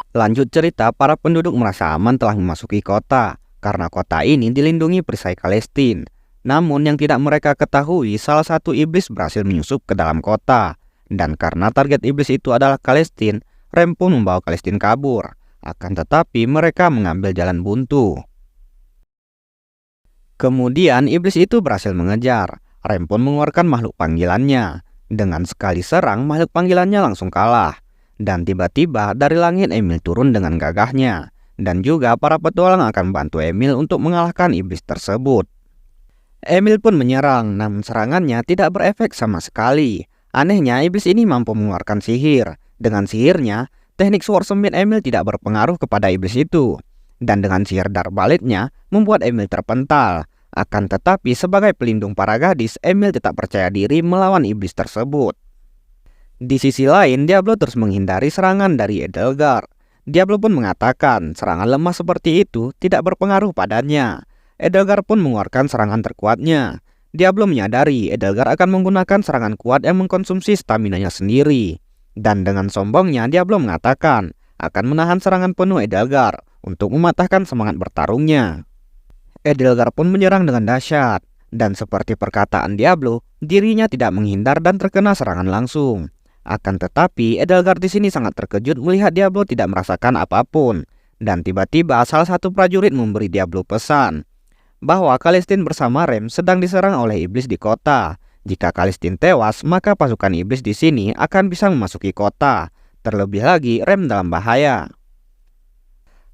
Lanjut cerita, para penduduk merasa aman telah memasuki kota, karena kota ini dilindungi perisai Kalestin. Namun yang tidak mereka ketahui, salah satu iblis berhasil menyusup ke dalam kota. Dan karena target iblis itu adalah Kalestin, Rem pun membawa Kalestin kabur. Akan tetapi mereka mengambil jalan buntu. Kemudian iblis itu berhasil mengejar. Rem pun mengeluarkan makhluk panggilannya. Dengan sekali serang, makhluk panggilannya langsung kalah. Dan tiba-tiba dari langit Emil turun dengan gagahnya. Dan juga para petualang akan membantu Emil untuk mengalahkan iblis tersebut. Emil pun menyerang, namun serangannya tidak berefek sama sekali. Anehnya, iblis ini mampu mengeluarkan sihir. Dengan sihirnya, teknik swordsmith Emil tidak berpengaruh kepada iblis itu. Dan dengan sihir Darbaletnya, membuat Emil terpental. Akan tetapi sebagai pelindung para gadis, Emil tetap percaya diri melawan iblis tersebut. Di sisi lain, Diablo terus menghindari serangan dari Edelgard. Diablo pun mengatakan serangan lemah seperti itu tidak berpengaruh padanya. Edelgard pun mengeluarkan serangan terkuatnya. Diablo menyadari Edelgard akan menggunakan serangan kuat yang mengkonsumsi staminanya sendiri. Dan dengan sombongnya, Diablo mengatakan akan menahan serangan penuh Edelgard untuk mematahkan semangat bertarungnya. Edelgard pun menyerang dengan dahsyat. Dan seperti perkataan Diablo, dirinya tidak menghindar dan terkena serangan langsung. Akan tetapi, Edelgard di sini sangat terkejut melihat Diablo tidak merasakan apapun. Dan tiba-tiba salah satu prajurit memberi Diablo pesan bahwa Kalestin bersama Rem sedang diserang oleh iblis di kota. Jika Kalestin tewas, maka pasukan iblis di sini akan bisa memasuki kota. Terlebih lagi, Rem dalam bahaya.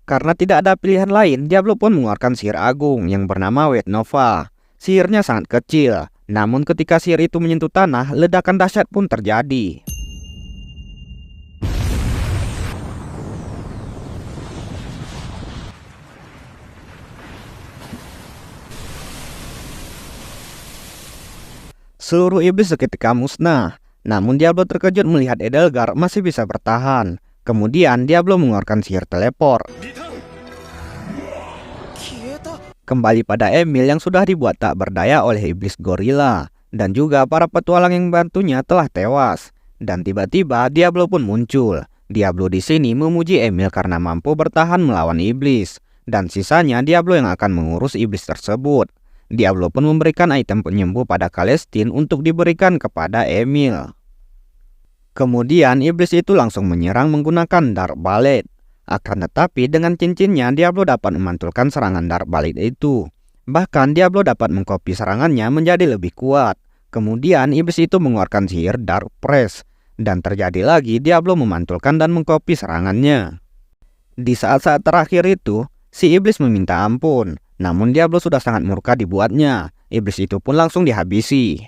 Karena tidak ada pilihan lain, Diablo pun mengeluarkan sihir agung yang bernama Wet Nova. Sihirnya sangat kecil, namun ketika sihir itu menyentuh tanah, ledakan dahsyat pun terjadi. Seluruh iblis seketika musnah. Namun Diablo terkejut melihat Edelgard masih bisa bertahan. Kemudian Diablo mengeluarkan sihir teleport. Kembali pada Emil yang sudah dibuat tak berdaya oleh iblis gorila. Dan juga para petualang yang membantunya telah tewas. Dan tiba-tiba Diablo pun muncul. Diablo di sini memuji Emil karena mampu bertahan melawan iblis. Dan sisanya Diablo yang akan mengurus iblis tersebut. Diablo pun memberikan item penyembuh pada Kalestin untuk diberikan kepada Emil. Kemudian iblis itu langsung menyerang menggunakan Darkblade. Akan tetapi dengan cincinnya Diablo dapat memantulkan serangan Darkblade itu. Bahkan Diablo dapat mengcopy serangannya menjadi lebih kuat. Kemudian iblis itu mengeluarkan sihir Dark Press. Dan terjadi lagi Diablo memantulkan dan mengcopy serangannya. Di saat-saat terakhir itu, si iblis meminta ampun. Namun Diablo sudah sangat murka dibuatnya. Iblis itu pun langsung dihabisi.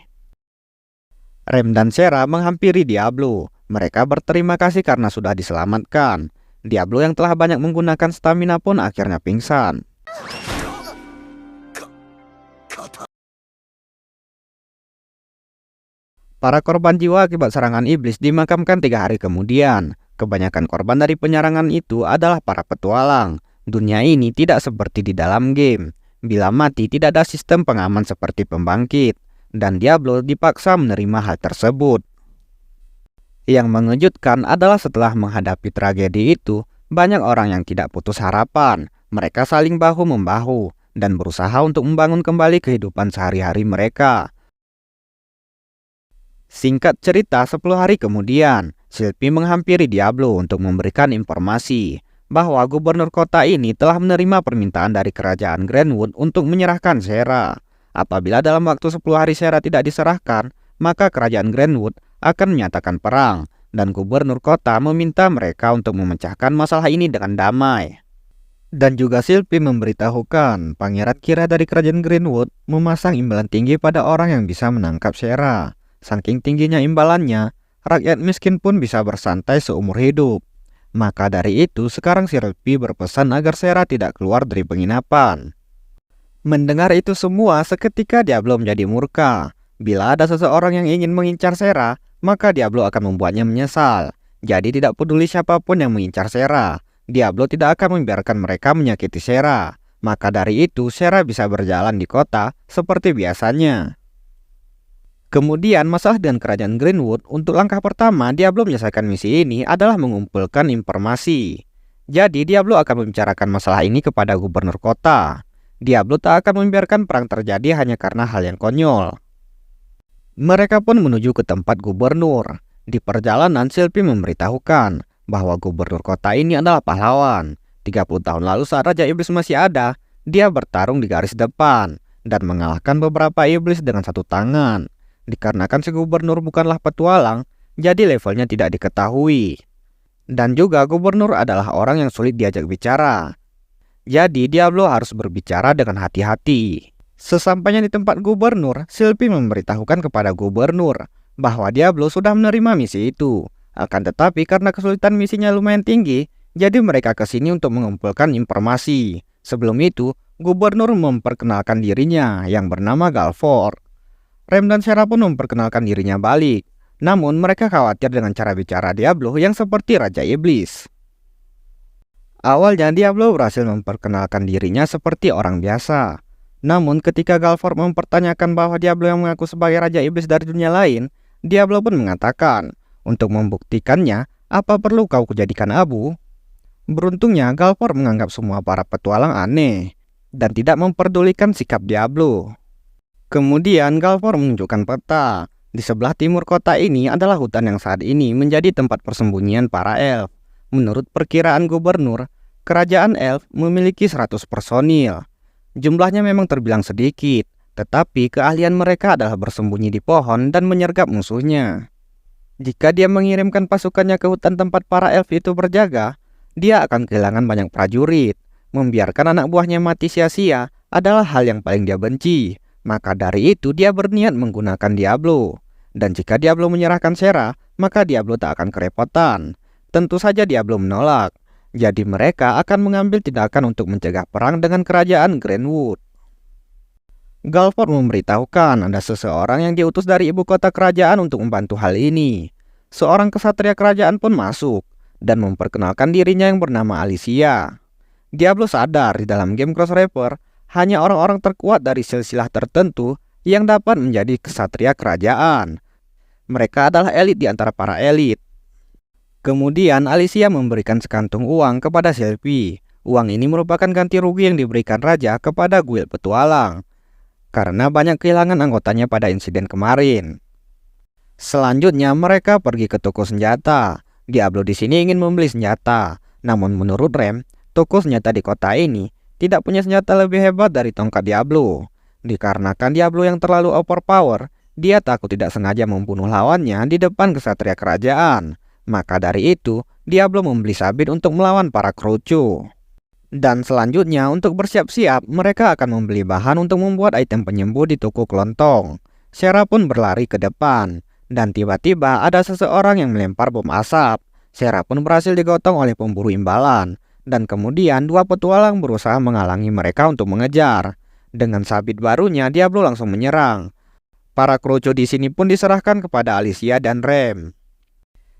Rem dan Sera menghampiri Diablo. Mereka berterima kasih karena sudah diselamatkan. Diablo yang telah banyak menggunakan stamina pun akhirnya pingsan. Para korban jiwa akibat serangan iblis dimakamkan 3 hari kemudian. Kebanyakan korban dari penyerangan itu adalah para petualang. Dunia ini tidak seperti di dalam game. Bila mati tidak ada sistem pengaman seperti pembangkit. Dan Diablo dipaksa menerima hal tersebut. Yang mengejutkan adalah setelah menghadapi tragedi itu, banyak orang yang tidak putus harapan. Mereka saling bahu-membahu dan berusaha untuk membangun kembali kehidupan sehari-hari mereka. Singkat cerita, 10 hari kemudian, Sylphie menghampiri Diablo untuk memberikan informasi bahwa gubernur kota ini telah menerima permintaan dari kerajaan Greenwood untuk menyerahkan Sera. Apabila dalam waktu 10 hari Sera tidak diserahkan, maka kerajaan Greenwood akan menyatakan perang. Dan gubernur kota meminta mereka untuk memecahkan masalah ini dengan damai. Dan juga Sylphie memberitahukan Pangeran Kira dari kerajaan Greenwood memasang imbalan tinggi pada orang yang bisa menangkap Sera. Saking tingginya imbalannya, rakyat miskin pun bisa bersantai seumur hidup. Maka dari itu sekarang Sylphie berpesan agar Sera tidak keluar dari penginapan. Mendengar itu semua, seketika Diablo menjadi murka. Bila ada seseorang yang ingin mengincar Sera, maka Diablo akan membuatnya menyesal. Jadi tidak peduli siapapun yang mengincar Sera, Diablo tidak akan membiarkan mereka menyakiti Sera. Maka dari itu Sera bisa berjalan di kota seperti biasanya. Kemudian masalah dengan kerajaan Greenwood. Untuk langkah pertama, Diablo menyelesaikan misi ini adalah mengumpulkan informasi. Jadi Diablo akan membicarakan masalah ini kepada gubernur kota. Diablo tak akan membiarkan perang terjadi hanya karena hal yang konyol. Mereka pun menuju ke tempat gubernur. Di perjalanan, Sylvie memberitahukan bahwa gubernur kota ini adalah pahlawan. 30 tahun lalu saat Raja Iblis masih ada, dia bertarung di garis depan dan mengalahkan beberapa iblis dengan satu tangan. Dikarenakan si gubernur bukanlah petualang, jadi levelnya tidak diketahui. Dan juga gubernur adalah orang yang sulit diajak bicara. Jadi Diablo harus berbicara dengan hati-hati. Sesampainya di tempat gubernur, Sylvie memberitahukan kepada gubernur bahwa Diablo sudah menerima misi itu. Akan tetapi karena kesulitan misinya lumayan tinggi, jadi mereka ke sini untuk mengumpulkan informasi. Sebelum itu, gubernur memperkenalkan dirinya yang bernama Galfor. Rem dan Sarah pun memperkenalkan dirinya balik. Namun mereka khawatir dengan cara bicara Diablo yang seperti Raja Iblis. Awalnya Diablo berhasil memperkenalkan dirinya seperti orang biasa. Namun ketika Galfor mempertanyakan bahwa Diablo yang mengaku sebagai Raja Iblis dari dunia lain, Diablo pun mengatakan, "Untuk membuktikannya, apa perlu kau kujadikan abu?" Beruntungnya Galfor menganggap semua para petualang aneh dan tidak memperdulikan sikap Diablo. Kemudian Galfor menunjukkan peta. Di sebelah timur kota ini adalah hutan yang saat ini menjadi tempat persembunyian para elf. Menurut perkiraan gubernur, kerajaan elf memiliki 100 personil. Jumlahnya memang terbilang sedikit, tetapi keahlian mereka adalah bersembunyi di pohon dan menyergap musuhnya. Jika dia mengirimkan pasukannya ke hutan tempat para elf itu berjaga, dia akan kehilangan banyak prajurit. Membiarkan anak buahnya mati sia-sia adalah hal yang paling dia benci. Maka dari itu dia berniat menggunakan Diablo. Dan jika Diablo menyerahkan Sarah, maka Diablo tak akan kerepotan. Tentu saja Diablo menolak. Jadi mereka akan mengambil tindakan untuk mencegah perang dengan kerajaan Greenwood. Galfor memberitahukan ada seseorang yang diutus dari ibu kota kerajaan untuk membantu hal ini. Seorang kesatria kerajaan pun masuk dan memperkenalkan dirinya yang bernama Alicia. Diablo sadar di dalam game Cross Reaper hanya orang-orang terkuat dari silsilah tertentu yang dapat menjadi kesatria kerajaan. Mereka adalah elit di antara para elit. Kemudian Alicia memberikan sekantung uang kepada Sylvie. Uang ini merupakan ganti rugi yang diberikan raja kepada guild petualang karena banyak kehilangan anggotanya pada insiden kemarin. Selanjutnya mereka pergi ke toko senjata. Diablo di sini ingin membeli senjata. Namun menurut Rem, toko senjata di kota ini tidak punya senjata lebih hebat dari tongkat Diablo. Dikarenakan Diablo yang terlalu overpower, dia takut tidak sengaja membunuh lawannya di depan kesatria kerajaan. Maka dari itu, Diablo membeli sabit untuk melawan para Kroco. Dan selanjutnya untuk bersiap-siap, mereka akan membeli bahan untuk membuat item penyembuh di toko kelontong. Sarah pun berlari ke depan. Dan tiba-tiba ada seseorang yang melempar bom asap. Sarah pun berhasil digotong oleh pemburu imbalan. Dan kemudian dua petualang berusaha menghalangi mereka untuk mengejar. Dengan sabit barunya, Diablo langsung menyerang. Para Kroco di sini pun diserahkan kepada Alicia dan Rem.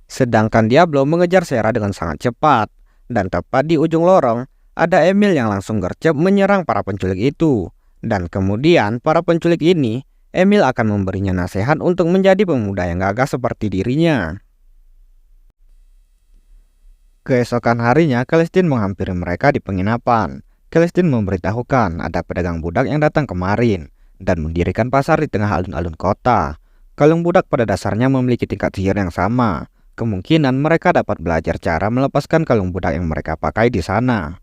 Sedangkan Diablo mengejar Sarah dengan sangat cepat. Dan tepat di ujung lorong, ada Emil yang langsung gercep menyerang para penculik itu. Dan kemudian para penculik ini, Emil akan memberinya nasihat untuk menjadi pemuda yang gagah seperti dirinya. Keesokan harinya, Celestine menghampiri mereka di penginapan. Celestine memberitahukan ada pedagang budak yang datang kemarin dan mendirikan pasar di tengah alun-alun kota. Kalung budak pada dasarnya memiliki tingkat sihir yang sama. Kemungkinan mereka dapat belajar cara melepaskan kalung budak yang mereka pakai di sana.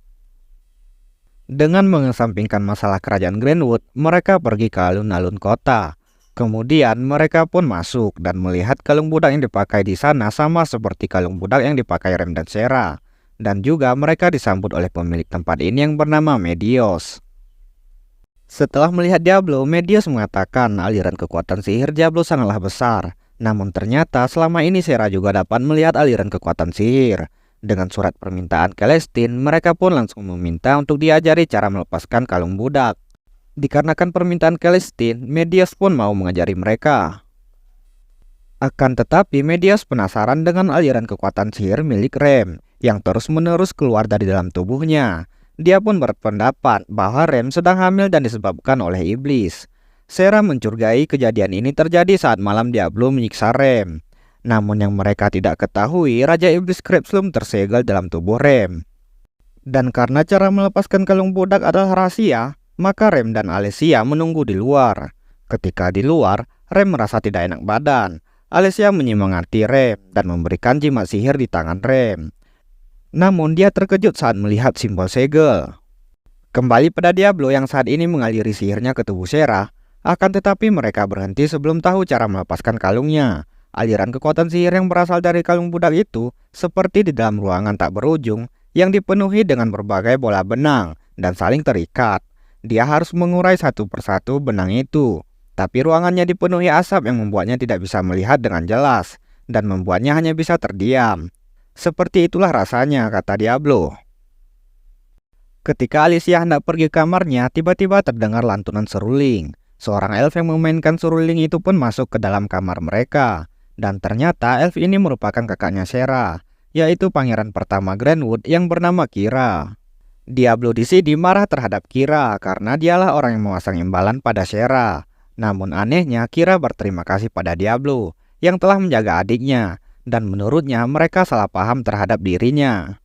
Dengan mengesampingkan masalah kerajaan Greenwood, mereka pergi ke alun-alun kota. Kemudian mereka pun masuk dan melihat kalung budak yang dipakai di sana sama seperti kalung budak yang dipakai Rem dan Sarah. Dan juga mereka disambut oleh pemilik tempat ini yang bernama Medios. Setelah melihat Diablo, Medios mengatakan aliran kekuatan sihir Diablo sangatlah besar. Namun ternyata selama ini Sarah juga dapat melihat aliran kekuatan sihir. Dengan surat permintaan Celestine, mereka pun langsung meminta untuk diajari cara melepaskan kalung budak. Dikarenakan permintaan Celestine, Medios pun mau mengajari mereka. Akan tetapi Medios penasaran dengan aliran kekuatan sihir milik Rem yang terus-menerus keluar dari dalam tubuhnya. Dia pun berpendapat bahwa Rem sedang hamil dan disebabkan oleh iblis. Sarah mencurigai kejadian ini terjadi saat malam Diablo menyiksa Rem. Namun yang mereka tidak ketahui, Raja Iblis Krebslum tersegel dalam tubuh Rem. Dan karena cara melepaskan kalung budak adalah rahasia, maka Rem dan Alicia menunggu di luar. Ketika di luar, Rem merasa tidak enak badan. Alicia menyemangati Rem dan memberikan jimat sihir di tangan Rem. Namun dia terkejut saat melihat simbol segel. Kembali pada Diablo yang saat ini mengaliri sihirnya ke tubuh Sera, akan tetapi mereka berhenti sebelum tahu cara melepaskan kalungnya. Aliran kekuatan sihir yang berasal dari kalung budak itu seperti di dalam ruangan tak berujung yang dipenuhi dengan berbagai bola benang dan saling terikat. Dia harus mengurai satu persatu benang itu, tapi ruangannya dipenuhi asap yang membuatnya tidak bisa melihat dengan jelas dan membuatnya hanya bisa terdiam. Seperti itulah rasanya, kata Diablo. Ketika Alicia hendak pergi ke kamarnya, tiba-tiba terdengar lantunan seruling. Seorang elf yang memainkan seruling itu pun masuk ke dalam kamar mereka. Dan ternyata elf ini merupakan kakaknya Sera, yaitu pangeran pertama Greenwood yang bernama Kira. Diablo di sini marah terhadap Kira karena dialah orang yang memasang imbalan pada Sera. Namun anehnya Kira berterima kasih pada Diablo yang telah menjaga adiknya, dan menurutnya mereka salah paham terhadap dirinya.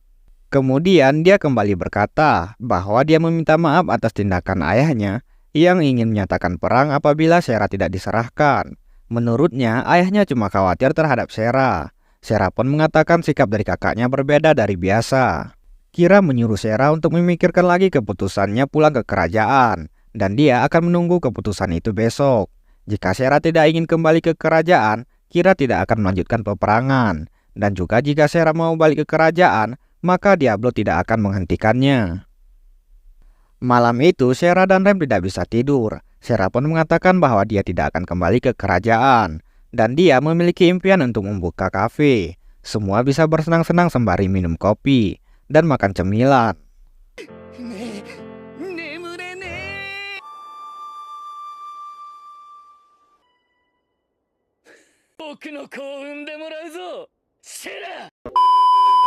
Kemudian dia kembali berkata bahwa dia meminta maaf atas tindakan ayahnya yang ingin menyatakan perang apabila Sera tidak diserahkan. Menurutnya, ayahnya cuma khawatir terhadap Sera. Sera pun mengatakan sikap dari kakaknya berbeda dari biasa. Kira menyuruh Sera untuk memikirkan lagi keputusannya pulang ke kerajaan, dan dia akan menunggu keputusan itu besok. Jika Sera tidak ingin kembali ke kerajaan, Kira tidak akan melanjutkan peperangan. Dan juga jika Sera mau balik ke kerajaan, maka Diablo tidak akan menghentikannya. Malam itu, Sera dan Rem tidak bisa tidur. Sera pun mengatakan bahwa dia tidak akan kembali ke kerajaan, dan dia memiliki impian untuk membuka kafe. Semua bisa bersenang-senang sembari minum kopi dan makan cemilan. 眠れねえ。僕の幸運でもらうぞ、シェラ。